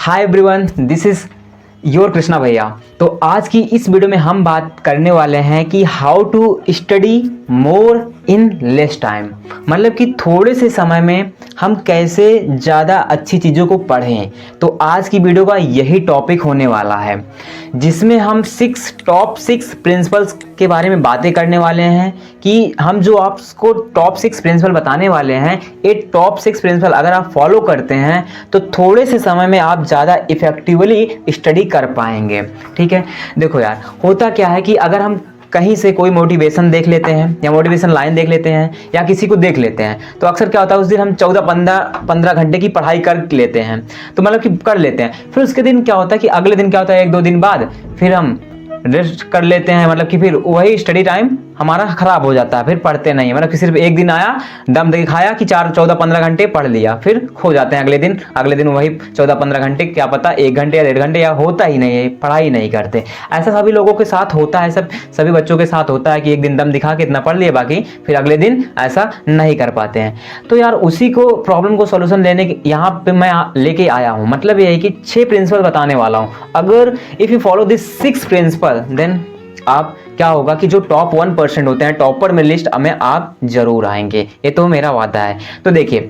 Hi everyone, this is your Krishna भैया। तो आज की इस वीडियो में हम बात करने वाले हैं कि how to study more in less time, मतलब कि थोड़े से समय में हम कैसे ज़्यादा अच्छी चीज़ों को पढ़ें। तो आज की वीडियो का यही टॉपिक होने वाला है, जिसमें हम टॉप 6 प्रिंसिपल्स के बारे में बातें करने वाले हैं कि हम जो आपको टॉप 6 प्रिंसिपल बताने वाले हैं, ये टॉप 6 प्रिंसिपल अगर आप फॉलो करते हैं तो थोड़े से समय में आप ज़्यादा इफेक्टिवली स्टडी कर पाएंगे। ठीक है, देखो यार, होता क्या है कि अगर हम कहीं से कोई मोटिवेशन देख लेते हैं या मोटिवेशन लाइन देख लेते हैं या किसी को देख लेते हैं, तो अक्सर क्या होता है, उस दिन हम 14-15 घंटे की पढ़ाई कर लेते हैं, तो मतलब कि कर लेते हैं। फिर उसके दिन क्या होता है कि अगले दिन क्या होता है, 1-2 दिन बाद फिर हम रेस्ट कर लेते हैं, मतलब कि फिर वही स्टडी टाइम हमारा खराब हो जाता है, फिर पढ़ते नहीं है। मतलब कि सिर्फ एक दिन आया, दम दिखाया कि 14-15 घंटे पढ़ लिया, फिर खो जाते हैं अगले दिन वही 14-15 घंटे, क्या पता 1 घंटे या 1.5 घंटे, या होता ही नहीं है, पढ़ाई नहीं करते। ऐसा सभी लोगों के साथ होता है, सभी बच्चों के साथ होता है कि एक दिन दम दिखा के इतना पढ़ लिया, बाकी फिर अगले दिन ऐसा नहीं कर पाते हैं। तो यार उसी को प्रॉब्लम को सोल्यूशन लेने के यहाँ पे मैं लेके आया हूँ। मतलब ये है कि 6 प्रिंसिपल बताने वाला हूँ। अगर if you follow this 6 principle, then आप क्या होगा कि जो टॉप 1% होते हैं, टॉपर में लिस्ट में आप जरूर आएंगे, ये तो मेरा वादा है। तो देखिए,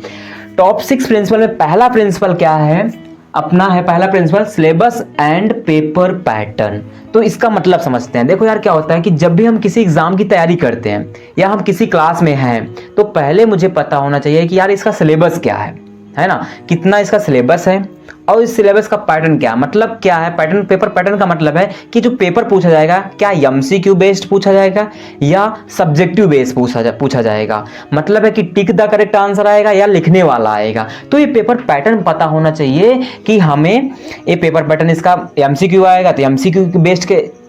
टॉप 6 प्रिंसिपल में पहला प्रिंसिपल क्या है, अपना है पहला principle syllabus and paper pattern. तो इसका मतलब समझते हैं। देखो यार, क्या होता है कि जब भी हम किसी एग्जाम की तैयारी करते हैं या हम किसी क्लास में हैं, तो पहले मुझे पता होना चाहिए कि यार इसका सिलेबस क्या है ना, कितना इसका सिलेबस है, और इस सिलेबस का पैटर्न क्या, मतलब क्या है पैटर्न। पेपर पैटर्न का मतलब है कि जो पेपर पूछा जाएगा, क्या एमसीक्यू बेस्ड पूछा जाएगा या सब्जेक्टिव बेस्ड पूछा जाएगा, मतलब है कि टिक द करेक्ट आंसर आएगा या लिखने वाला आएगा। तो ये पेपर पैटर्न पता होना चाहिए कि हमें ये पेपर पैटर्न, इसका एमसीक्यू आएगा तो एमसीक्यू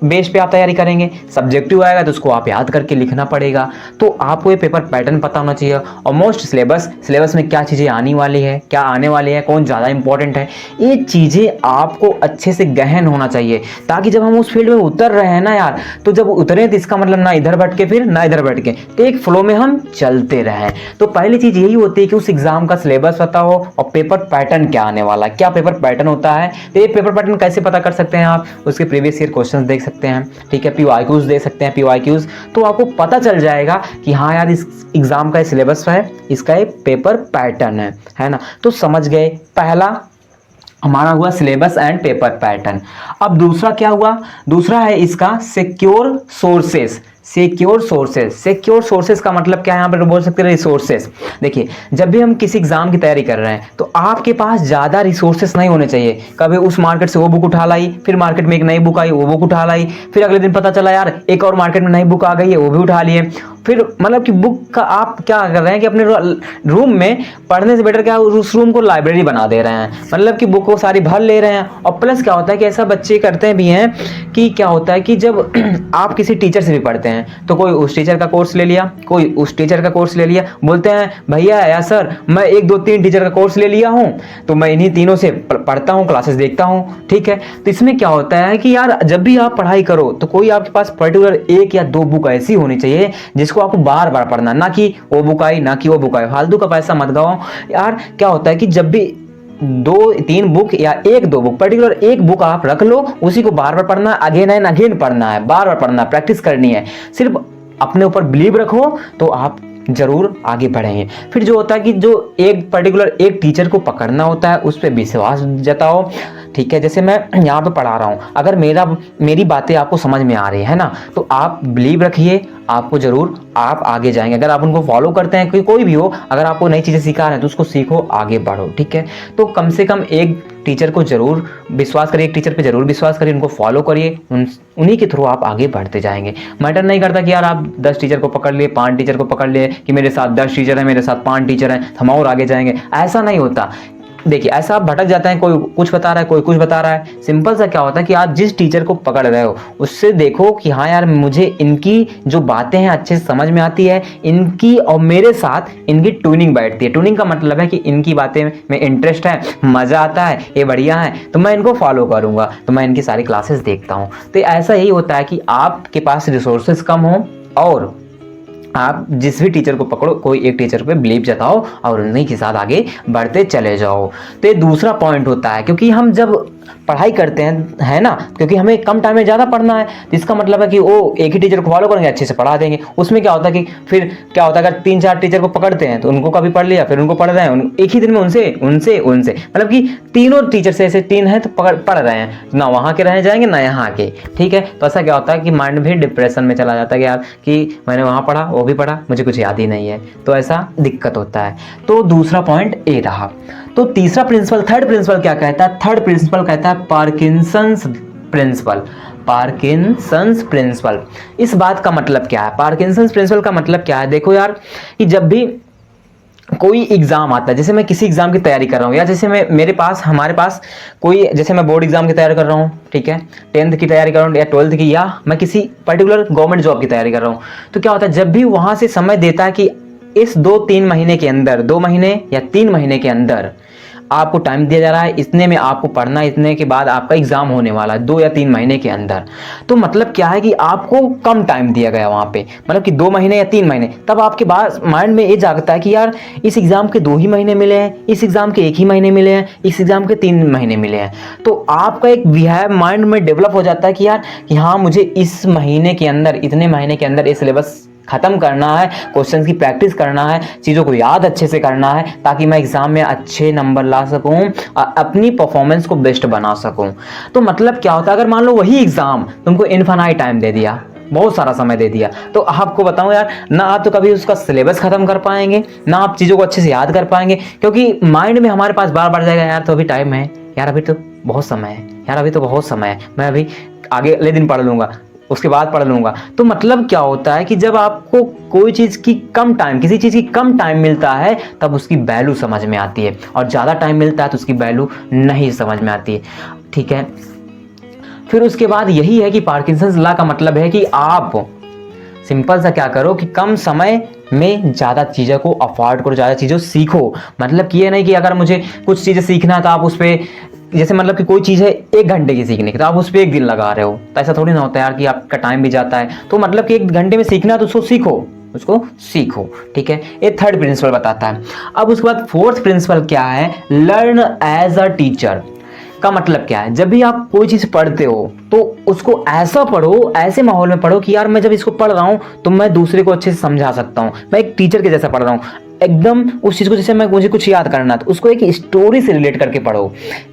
बेस पे आप तैयारी करेंगे, सब्जेक्टिव आएगा तो उसको आप याद करके लिखना पड़ेगा। तो आपको ये पेपर पैटर्न पता होना चाहिए। और मोस्ट सिलेबस में क्या चीज़ें आने वाली है, क्या आने वाली है, कौन ज़्यादा इंपॉर्टेंट है, ये चीजें आपको अच्छे से गहन होना चाहिए, ताकि जब हम उस फील्ड में उतर रहे हैं ना यार, तो जब उतरे तो इसका मतलब ना इधर भटके फिर ना इधर भटके, तो एक फ्लो में हम चलते रहें। तो पहली चीज यही होती है कि उस एग्जाम का सिलेबस पता हो और पेपर पैटर्न क्या आने वाला है, क्या पेपर पैटर्न होता है। तो ये पेपर पैटर्न कैसे पता कर सकते हैं आप, उसके प्रीवियस ईयर क्वेश्चन देख सकते हैं, ठीक है, पीवाईक्यूज देख सकते हैं, पीवाईक्यूज, तो आपको पता चल जाएगा कि हाँ यार इस एग्जाम का सिलेबस है, इसका एक पेपर पैटर्न है ना। तो समझ गए, पहला हमारा हुआ सिलेबस एंड पेपर पैटर्न। अब दूसरा क्या हुआ, दूसरा है इसका सिक्योर सोर्सेस। सिक्योर सोर्सेस का मतलब क्या है, यहाँ पर बोल सकते हैं रिसोर्सेस। देखिए, जब भी हम किसी एग्जाम की तैयारी कर रहे हैं तो आपके पास ज़्यादा रिसोर्सेस नहीं होने चाहिए। कभी उस मार्केट से वो बुक उठा लाई, फिर मार्केट में एक नई बुक आई, वो बुक उठा लाई, फिर अगले दिन पता चला यार एक और मार्केट में नई बुक आ गई है, वो भी उठा लिए। फिर मतलब कि बुक का आप क्या कर रहे हैं कि अपने रूम में पढ़ने से बेटर क्या उस रूम को लाइब्रेरी बना दे रहे हैं, मतलब कि बुक को सारी भर ले रहे हैं। और प्लस क्या होता है कि ऐसा बच्चे करते भी हैं कि क्या होता है कि जब आप किसी टीचर से भी पढ़ते हैं, तो कोई उस टीचर का कोर्स ले लिया, कोई उस टीचर का कोर्स ले लिया, बोलते हैं भैया या सर मैं 1-2-3 टीचर का कोर्स ले लिया हूं, तो मैं इन्हीं तीनों से पढ़ता हूं, क्लासेस देखता हूं, ठीक है। तो इसमें क्या होता है कि यार जब भी आप पढ़ाई करो तो कोई आपके पास पर्टिकुलर 1 या 2 बुक ऐसी होनी चाहिए जिसको आपको बार बार पढ़ना, ना कि वो बुक आई ना कि वो बुक आई, फालतू का पैसा मत गवाओ यार। क्या होता है कि जब भी 2-3 बुक या 1-2 बुक, पर्टिकुलर एक बुक आप रख लो, उसी को बार बार पढ़ना, अगेन एंड अगेन पढ़ना है, बार बार पढ़ना, प्रैक्टिस करनी है। सिर्फ अपने ऊपर बिलीव रखो तो आप जरूर आगे बढ़ेंगे। फिर जो होता है कि जो एक पर्टिकुलर एक टीचर को पकड़ना होता है, उस पर विश्वास जताओ, ठीक है। जैसे मैं यहाँ पे पढ़ा रहा हूँ, अगर मेरी बातें आपको समझ में आ रही है ना, तो आप बिलीव रखिए, आपको जरूर आप आगे जाएंगे। अगर आप उनको फॉलो करते हैं, कोई भी हो, अगर आपको नई चीज़ें सिखा रहे हैं तो उसको सीखो, आगे बढ़ो, ठीक है। तो कम से कम एक टीचर को जरूर विश्वास करिए, एक टीचर पे जरूर विश्वास करिए, उनको फॉलो करिए, उन्हीं के थ्रू आप आगे बढ़ते जाएंगे। मैटर नहीं करता कि यार आप 10 टीचर को पकड़ लिए, 5 टीचर को पकड़ लिए कि मेरे साथ 10 टीचर हैं, मेरे साथ 5 टीचर हैं, हम और आगे जाएंगे, ऐसा नहीं होता। देखिए, ऐसा आप भटक जाते हैं, कोई कुछ बता रहा है, कोई कुछ बता रहा है। सिंपल सा क्या होता है कि आप जिस टीचर को पकड़ रहे हो उससे देखो कि हाँ यार मुझे इनकी जो बातें हैं अच्छे से समझ में आती है, इनकी और मेरे साथ इनकी ट्यूनिंग बैठती है। ट्यूनिंग का मतलब है कि इनकी बातें में इंटरेस्ट है, मज़ा आता है, ये बढ़िया है, तो मैं इनको फॉलो करूँगा, तो मैं इनकी सारी क्लासेस देखता हूँ। तो ऐसा यही होता है कि आपके पास रिसोर्सेज कम हो और आप जिस भी टीचर को पकड़ो, कोई एक टीचर पे बिलीव जताओ और उन्हीं के साथ आगे बढ़ते चले जाओ। तो ये दूसरा पॉइंट होता है, क्योंकि हम जब पढ़ाई करते हैं, है ना, क्योंकि हमें कम टाइम में ज़्यादा पढ़ना है, तो इसका मतलब है कि वो एक ही टीचर को फॉलो करेंगे, अच्छे से पढ़ा देंगे। उसमें क्या होता है कि फिर क्या होता है, अगर 3-4 टीचर को पकड़ते हैं तो उनको कभी पढ़ लिया, फिर उनको पढ़ रहे हैं एक ही दिन में, उनसे मतलब कि तीनों टीचर से ऐसे 3 हैं तो पढ़ रहे हैं, ना वहाँ के रह जाएंगे ना यहाँ के, ठीक है। तो ऐसा क्या होता है कि माइंड भी डिप्रेशन में चला जाता है कि यार कि मैंने वहाँ पढ़ा, वो भी पढ़ा, मुझे कुछ याद ही नहीं है, तो ऐसा दिक्कत होता है। तो दूसरा पॉइंट ए रहा। तो तीसरा प्रिंसिपल, थर्ड प्रिंसिपल क्या कहता है? थर्ड प्रिंसिपल कहता है पार्किंसंस प्रिंसिपल। पार्किंसंस प्रिंसिपल, इस बात का मतलब क्या है? पार्किंसंस प्रिंसिपल का मतलब क्या है? देखो यार, कि जब भी कोई एग्जाम आता है, जैसे मैं किसी एग्जाम की तैयारी कर रहा हूँ, या जैसे हमारे पास कोई, जैसे मैं बोर्ड एग्जाम की तैयारी कर रहा हूँ, ठीक है, 10th की तैयारी कर रहा हूँ या 12th की, या मैं किसी पर्टिकुलर गवर्नमेंट जॉब की तैयारी कर रहा हूँ, तो क्या होता है, जब भी वहां से समय देता है कि इस 2-3 महीने के अंदर, 2 महीने या 3 महीने के अंदर आपको टाइम दिया जा रहा है, इतने में आपको पढ़ना, इतने के बाद आपका एग्जाम होने वाला है 2 या 3 महीने के अंदर। तो मतलब क्या है कि आपको कम टाइम दिया गया वहां पे, मतलब कि 2 महीने या 3 महीने। तब आपके पास माइंड में ये जागता है कि यार इस एग्जाम के 2 ही महीने मिले हैं, इस एग्जाम के 1 ही महीने मिले हैं, इस एग्जाम के 3 महीने मिले हैं। तो आपका एक विहार माइंड में डेवलप हो जाता है कि यार कि हाँ, मुझे इस महीने के अंदर, इतने महीने के अंदर ये सिलेबस खत्म करना है, क्वेश्चंस की प्रैक्टिस करना है, चीज़ों को याद अच्छे से करना है, ताकि मैं एग्जाम में अच्छे नंबर ला सकूं, अपनी परफॉर्मेंस को बेस्ट बना सकूं। तो मतलब क्या होता है, अगर मान लो वही एग्जाम तुमको इनफाइनाइट टाइम दे दिया, बहुत सारा समय दे दिया, तो आपको बताऊं यार, ना आप तो कभी उसका सिलेबस खत्म कर पाएंगे, ना आप चीज़ों को अच्छे से याद कर पाएंगे, क्योंकि माइंड में हमारे पास बार बार जाएगा यार तो अभी टाइम है, यार अभी तो बहुत समय है, यार अभी तो बहुत समय है, मैं अभी आगे अगले दिन पढ़ लूंगा, उसके बाद पढ़ लूंगा। तो मतलब क्या होता है कि जब आपको कोई चीज़ की कम टाइम, किसी चीज़ की कम टाइम मिलता है, तब उसकी वैल्यू समझ में आती है, और ज़्यादा टाइम मिलता है तो उसकी वैल्यू नहीं समझ में आती है, ठीक है। फिर उसके बाद यही है कि पार्किंसंस लॉ का मतलब है कि आप सिंपल सा क्या करो कि कम समय में ज़्यादा चीज़ों को अफोर्ड करो, ज़्यादा चीज़ों सीखो। मतलब कि ये नहीं कि अगर मुझे कुछ चीज़ें सीखना है तो आप उस पर, जैसे मतलब कि कोई चीज़ है 1 घंटे की सीखने की, तो आप उस पर 1 दिन लगा रहे हो, तो ऐसा थोड़ी ना होता है यार कि आपका टाइम भी जाता है। तो मतलब कि 1 घंटे में सीखना है तो उसको सीखो, ठीक है। ये थर्ड प्रिंसिपल बताता है। अब उसके बाद फोर्थ प्रिंसिपल क्या है? लर्न एज अ टीचर का मतलब क्या है? जब भी आप कोई चीज़ पढ़ते हो तो उसको ऐसा पढ़ो, ऐसे माहौल में पढ़ो कि यार मैं जब इसको पढ़ रहा हूँ तो मैं दूसरे को अच्छे से समझा सकता हूँ, मैं एक टीचर के जैसा पढ़ रहा हूँ एकदम उस चीज़ को। जैसे मुझे कुछ याद करना तो उसको एक स्टोरी से रिलेट करके पढ़ो,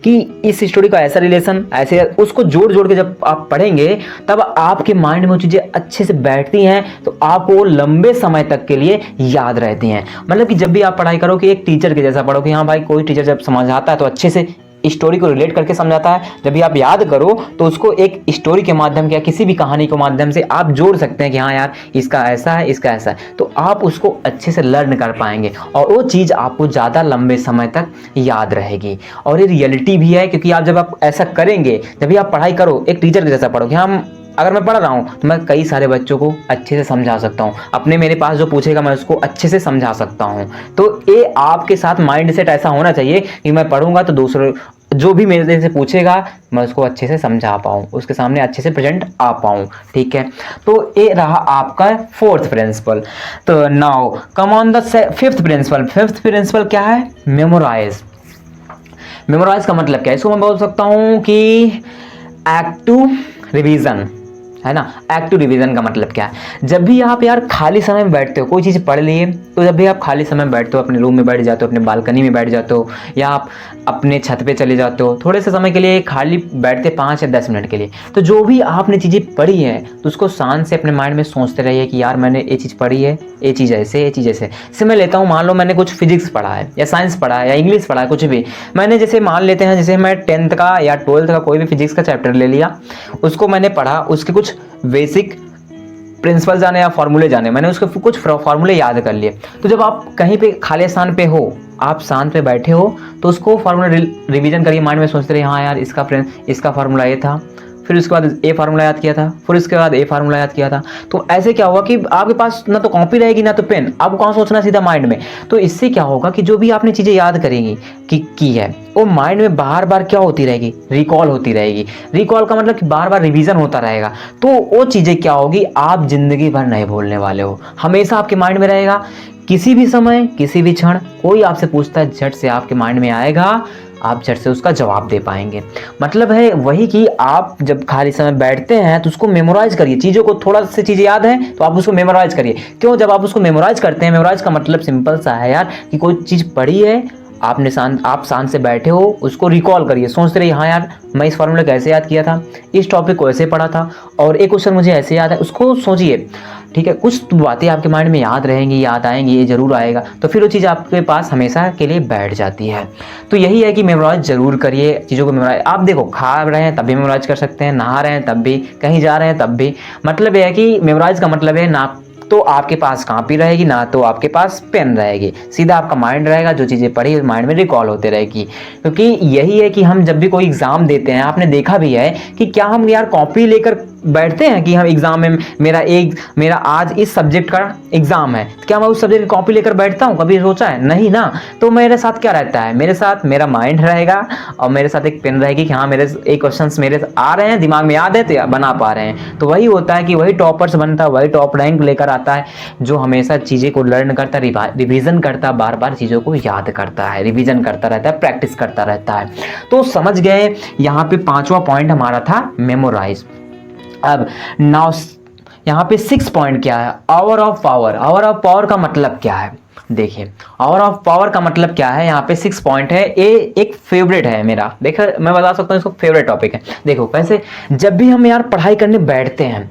कि इस स्टोरी का ऐसा रिलेशन, ऐसे उसको जोड़ जोड़ के जब आप पढ़ेंगे तब आपके माइंड में वो चीज़ें अच्छे से बैठती हैं, तो आपको लंबे समय तक के लिए याद रहती हैं। मतलब कि जब भी आप पढ़ाई करो कि एक टीचर के जैसा पढ़ो, कि हाँ भाई कोई टीचर जब समझाता है तो अच्छे से स्टोरी को रिलेट करके समझाता है। जब भी आप याद करो तो उसको एक स्टोरी के माध्यम या किसी भी कहानी के माध्यम से आप जोड़ सकते हैं कि हाँ यार इसका ऐसा है, इसका ऐसा है, तो आप उसको अच्छे से लर्न कर पाएंगे और वो चीज़ आपको ज़्यादा लंबे समय तक याद रहेगी। और ये रियलिटी भी है, क्योंकि आप जब आप ऐसा करेंगे, जब भी आप पढ़ाई करो एक टीचर के जैसा पढ़ो कि हम अगर मैं पढ़ रहा हूँ तो मैं कई सारे बच्चों को अच्छे से समझा सकता हूँ, अपने मेरे पास जो पूछेगा मैं उसको अच्छे से समझा सकता हूँ। तो ये आपके साथ माइंड सेट ऐसा होना चाहिए कि मैं पढ़ूंगा तो दूसरे जो भी मेरे से पूछेगा मैं उसको अच्छे से समझा पाऊँ, उसके सामने अच्छे से प्रेजेंट आ पाऊँ, ठीक है। तो ये रहा आपका फोर्थ प्रिंसिपल। तो now come on the fifth principle. Fifth principle क्या है? मेमोराइज। मेमोराइज का मतलब क्या है? इसको मैं बोल सकता हूँ कि एक्टिव रिवीजन, है ना। एक्टिव रिवीजन का मतलब क्या है? जब भी आप यार खाली समय में बैठते हो, कोई चीज़ पढ़ लिए, तो जब भी आप खाली समय में बैठते हो, अपने रूम में बैठ जाते हो, अपने बालकनी में बैठ जाते हो, या आप अपने छत पे चले जाते हो थोड़े से समय के लिए, खाली बैठते 5 या 10 मिनट के लिए, तो जो भी आपने चीज़ें पढ़ी है तो उसको शांत से अपने माइंड में सोचते रहिए कि यार मैंने ये चीज़ पढ़ी है, ये चीज़ ऐसे, ये चीज़ ऐसे। जैसे मैं लेता हूँ, मान लो मैंने कुछ फिजिक्स पढ़ा है या साइंस पढ़ा है या इंग्लिश पढ़ा है, कुछ भी मैंने, जैसे मान लेते हैं जैसे मैं 10th का या 12th का कोई भी फिजिक्स का चैप्टर ले लिया, उसको मैंने पढ़ा, उसके कुछ बेसिक प्रिंसिपल जाने या फॉर्मूले जाने, मैंने उसके कुछ फॉर्मूले याद कर लिए। तो जब आप कहीं पे खाली स्थान पे हो, आप शांत पे बैठे हो, तो उसको फॉर्मूला रिवीजन करिए, माइंड में सोचते रहिए हाँ यार इसका फार्मूला ये था, फिर उसके बाद ए फार्मूला याद किया था, फिर उसके बाद ए फार्मूला याद किया था। तो ऐसे क्या होगा कि आपके पास ना तो कॉपी रहेगी ना तो पेन, आपको कहाँ सोचना, सीधा माइंड में। तो इससे क्या होगा कि जो भी आपने चीज़ें याद करेंगी कि की है वो माइंड में बार बार क्या होती रहेगी, रिकॉल होती रहेगी। रिकॉल का मतलब कि बार बार रिवीजन होता रहेगा। तो वो चीज़ें क्या होगी, आप जिंदगी भर नहीं भूलने वाले हो, हमेशा आपके माइंड में रहेगा। किसी भी समय किसी भी क्षण कोई आपसे पूछता है, झट से आपके माइंड में आएगा, आप झट से उसका जवाब दे पाएंगे। मतलब है वही कि आप जब खाली समय बैठते हैं तो उसको मेमोराइज करिए, चीज़ों को, थोड़ा सी चीज़ें याद है तो आप उसको मेमोराइज करिए। क्यों, जब आप उसको मेमोराइज करते हैं, मेमोराइज का मतलब सिंपल सा है यार कि कोई चीज़ पढ़ी है, आपने आप शांत से बैठे हो, उसको रिकॉल करिए, सोचते रहिए हाँ यार मैं इस फॉर्मूले को ऐसे याद किया था, इस टॉपिक को ऐसे पढ़ा था, और एक क्वेश्चन मुझे ऐसे याद है, उसको सोचिए। ठीक है, कुछ बातें आपके माइंड में याद रहेंगी, याद आएंगी, ये जरूर आएगा, तो फिर वो चीज़ आपके पास हमेशा के लिए बैठ जाती है। तो यही है कि मेमोराइज जरूर करिए चीज़ों को। मेमोराइज आप देखो, खा रहे हैं तब भी मेमोराइज कर सकते हैं, नहा रहे हैं तब भी, कहीं जा रहे हैं तब भी। मतलब ये है कि मेमोराइज का मतलब है ना तो आपके पास कॉपी रहेगी ना तो आपके पास पेन रहेगी, सीधा आपका माइंड रहेगा, जो चीज़ें पढ़ी माइंड में रिकॉल होते रहेगी। क्योंकि यही है कि हम जब भी कोई एग्ज़ाम देते हैं, आपने देखा भी है कि क्या हम यार कॉपी लेकर बैठते हैं कि हम एग्ज़ाम में मेरा आज इस सब्जेक्ट का एग्ज़ाम है, क्या मैं उस सब्जेक्ट की कॉपी लेकर बैठता हूँ, कभी सोचा है? नहीं ना। तो मेरे साथ क्या रहता है, मेरे साथ मेरा माइंड रहेगा और मेरे साथ एक पेन रहेगी कि हाँ मेरे एक क्वेश्चन मेरे आ रहे हैं, दिमाग में याद है तो बना पा रहे हैं। तो वही होता है कि वही टॉपर्स बनता है, वही टॉप रैंक लेकर आता है जो हमेशा चीज़ें को लर्न करता है, रिवीजन करता है, बार बार चीज़ों को याद करता है, रिवीजन करता रहता है, प्रैक्टिस करता रहता है। तो समझ गए, यहाँ पे 5वां पॉइंट हमारा था मेमोराइज। अब नाउ यहाँ पे 6 पॉइंट क्या है, hour of power. Hour of power का मतलब क्या है, देखिए आवर ऑफ पावर का मतलब क्या है। यहाँ पे 6 पॉइंट है, ये एक फेवरेट है मेरा, देखो मैं बता सकता हूँ इसको फेवरेट टॉपिक है। देखो वैसे जब भी हम यार पढ़ाई करने बैठते हैं,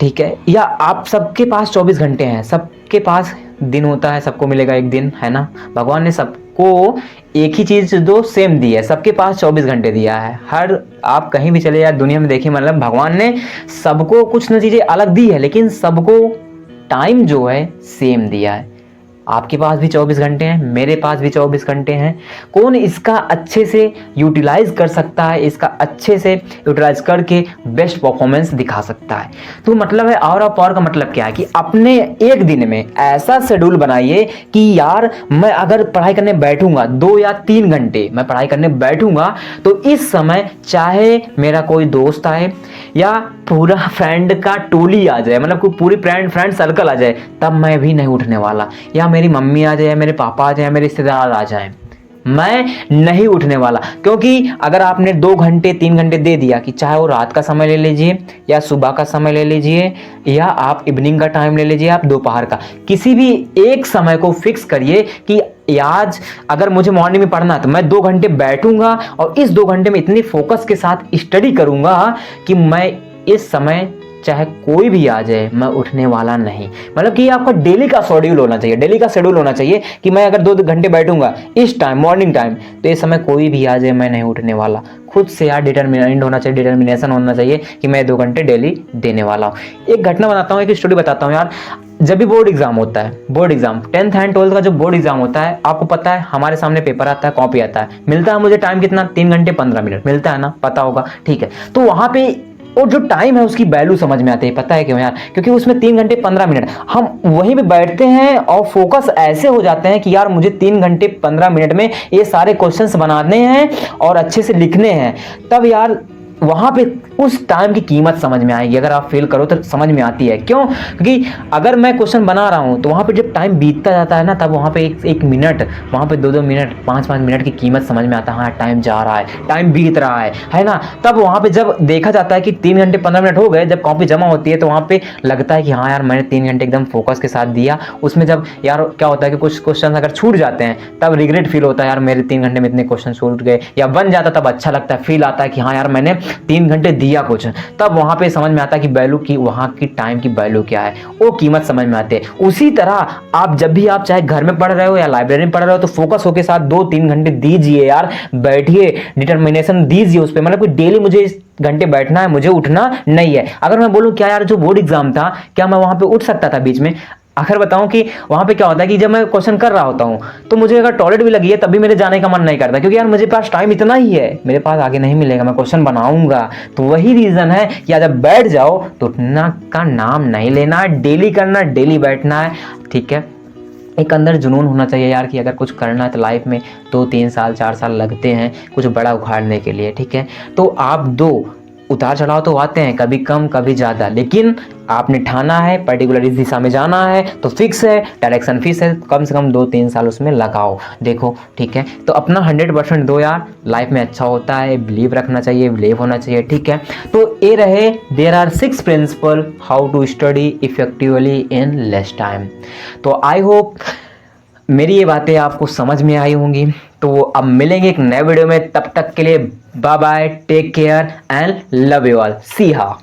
ठीक है, या आप सबके पास 24 घंटे हैं, सबके पास दिन होता है, सबको मिलेगा एक दिन, है ना। भगवान ने सबको एक ही चीज़ दो सेम दी है, सबके पास 24 घंटे दिया है। हर आप कहीं भी चले जाए दुनिया में देखिए, मतलब भगवान ने सबको कुछ न चीज़ें अलग दी है, लेकिन सबको टाइम जो है सेम दिया है। आपके पास भी 24 घंटे हैं, मेरे पास भी 24 घंटे हैं। कौन इसका अच्छे से यूटिलाइज कर सकता है, इसका अच्छे से यूटिलाइज करके बेस्ट परफॉर्मेंस दिखा सकता है। तो मतलब है आवर ऑफ पावर का मतलब क्या है कि अपने एक दिन में ऐसा शेड्यूल बनाइए कि यार मैं अगर पढ़ाई करने बैठूंगा 2 या 3 घंटे मैं पढ़ाई करने बैठूंगा, तो इस समय चाहे मेरा कोई दोस्त आए या पूरा फ्रेंड का टोली आ जाए, मतलब कोई पूरी फ्रेंड सर्कल आ जाए, तब मैं भी नहीं उठने वाला। या मेरी मम्मी आ जाए, मेरे पापा आ जाए, मेरे रिश्तेदार आ जाएं, मैं नहीं उठने वाला। क्योंकि अगर आपने 2 घंटे 3 घंटे दे दिया, कि चाहे वो रात का समय ले लीजिए या सुबह का समय ले लीजिए या आप इवनिंग का टाइम ले लीजिए, आप दोपहर का, किसी भी एक समय को फिक्स करिए कि आज अगर मुझे मॉर्निंग में पढ़ना है तो मैं 2 घंटे बैठूंगा और इस 2 घंटे में इतनी फोकस के साथ स्टडी करूंगा कि मैं इस समय चाहे कोई भी आ जाए मैं उठने वाला नहीं। मतलब कि आपका डेली का शेड्यूल होना चाहिए, डेली का शेड्यूल होना चाहिए कि मैं अगर 2 घंटे बैठूंगा इस टाइम मॉर्निंग टाइम, तो इस समय कोई भी आ जाए मैं नहीं उठने वाला। खुद से यार डिटरमिनेंट होना चाहिए, डिटर्मिनेशन होना चाहिए कि मैं 2 घंटे डेली देने वाला हूँ। एक घटना बताता हूँ, एक स्टोरी बताता हूँ यार। जब भी बोर्ड एग्जाम होता है, board exam 10th and 12th का जो बोर्ड एग्जाम होता है, आपको पता है हमारे सामने पेपर आता है, कॉपी आता है, मिलता है मुझे टाइम कितना, 3 घंटे 15 मिनट मिलता है ना, पता होगा, ठीक है। तो वहां पे और जो टाइम है उसकी वैल्यू समझ में आती है, पता है क्यों यार, क्योंकि उसमें 3 घंटे 15 मिनट हम वहीं पे बैठते हैं और फोकस ऐसे हो जाते हैं कि यार मुझे 3 घंटे 15 मिनट में ये सारे क्वेश्चंस बनाने हैं और अच्छे से लिखने हैं। तब यार वहां पे उस टाइम की कीमत समझ में आएगी। अगर आप फेल करो तो समझ में आती है, क्यों? क्योंकि अगर मैं क्वेश्चन बना रहा हूं तो वहां पे जब टाइम बीतता जाता है ना, तब वहां पे एक मिनट, वहां पे 2 मिनट 5 मिनट की कीमत समझ में आता है। हाँ टाइम जा रहा है, टाइम बीत रहा है ना। तब वहां पे जब देखा जाता है कि 3 घंटे 15 मिनट हो गए, जब कॉपी जमा होती है तो वहां पे लगता है कि हाँ यार मैंने 3 घंटे एकदम फोकस के साथ दिया। उसमें जब यार क्या होता है कि कुछ क्वेश्चन अगर छूट जाते हैं तब रिग्रेट फील होता है, यार मेरे 3 घंटे में इतने क्वेश्चन छूट गए, या बन जाता तब अच्छा लगता है, फील आता है कि हाँ यार मैंने 3 घंटे दिया कुछ। तब वहां पे समझ में आता है कि वैल्यू की, वहां की टाइम की वैल्यू क्या है, वो कीमत समझ में आती है। उसी तरह आप जब भी आप चाहे घर में पढ़ रहे हो या लाइब्रेरी में पढ़ रहे हो, तो फोकस होके साथ 2-3 घंटे दीजिए यार, बैठिए, डिटर्मिनेशन दीजिए उस पर। मतलब कि डेली मुझे इस घंटे बैठना है, मुझे उठना नहीं है। अगर मैं बोलूं क्या यार जो बोर्ड एग्जाम था, क्या मैं वहां पे उठ सकता था बीच में? आखिर बताऊं कि वहाँ पे क्या होता है कि जब मैं क्वेश्चन कर रहा होता हूँ तो मुझे अगर टॉयलेट भी लगी है तब भी मेरे जाने का मन नहीं करता, क्योंकि यार मुझे पास टाइम इतना ही है, मेरे पास आगे नहीं मिलेगा, मैं क्वेश्चन बनाऊंगा। तो वही रीज़न है कि जब बैठ जाओ तो उठना का नाम नहीं लेना है, डेली करना, डेली बैठना है, ठीक है। एक अंदर जुनून होना चाहिए यार कि अगर कुछ करना है तो लाइफ में 2-3 साल 4 साल लगते हैं कुछ बड़ा उखाड़ने के लिए, ठीक है। तो आप दो उतार चढ़ाव तो आते हैं, कभी कम कभी ज़्यादा, लेकिन आपने ठाना है पर्टिकुलर इस दिशा में जाना है तो फिक्स है, डायरेक्शन फिक्स है, कम से कम 2-3 साल उसमें लगाओ, देखो, ठीक है। तो अपना 100% दो यार, लाइफ में अच्छा होता है, बिलीव रखना चाहिए, बिलीव होना चाहिए, ठीक है। तो ये रहे there are 6 principle how to study effectively in less time. तो आई होप मेरी ये बातें आपको समझ में आई होंगी। तो अब मिलेंगे एक नए वीडियो में, तब तक के लिए bye bye, take care and love you all, see हा।